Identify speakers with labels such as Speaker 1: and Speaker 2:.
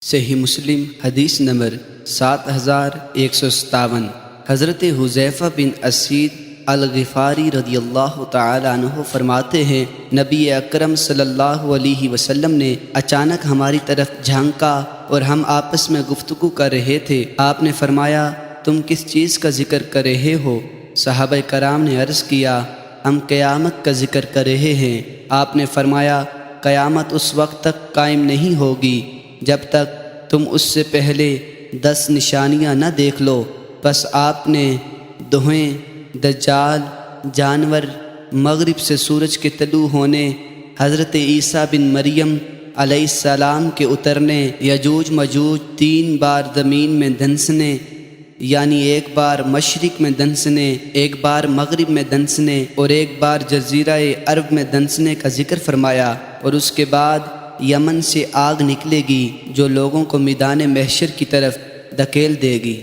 Speaker 1: صحیح مسلم حدیث نمبر 7157۔ حضرت حذیفہ بن اسید الغفاری رضی اللہ تعالی عنہ فرماتے ہیں، نبی اکرم صلی اللہ علیہ وسلم نے اچانک ہماری طرف جھانکا اور ہم آپس میں گفتگو کر رہے تھے۔ آپ نے فرمایا، تم کس چیز کا ذکر کر رہے ہو؟ صحابہ کرام نے عرض کیا، ہم قیامت کا ذکر کر رہے ہیں۔ آپ نے فرمایا، قیامت اس وقت تک قائم نہیں ہوگی جب تک تم اس سے پہلے 10 نشانیاں نہ دیکھ لو۔ بس آپ نے دھویں، دجال، جانور، مغرب سے سورج کے طلوع ہونے، حضرت عیسیٰ بن مریم علیہ السلام کے اترنے، یجوج مجوج 3 بار زمین میں دھنسنے، یعنی ایک بار مشرق میں دھنسنے، ایک بار مغرب میں دھنسنے اور ایک بار جزیرہ عرب میں دھنسنے کا ذکر فرمایا، اور اس کے بعد یمن سے آگ نکلے گی جو لوگوں کو میدان محشر کی طرف دھکیل دے گی۔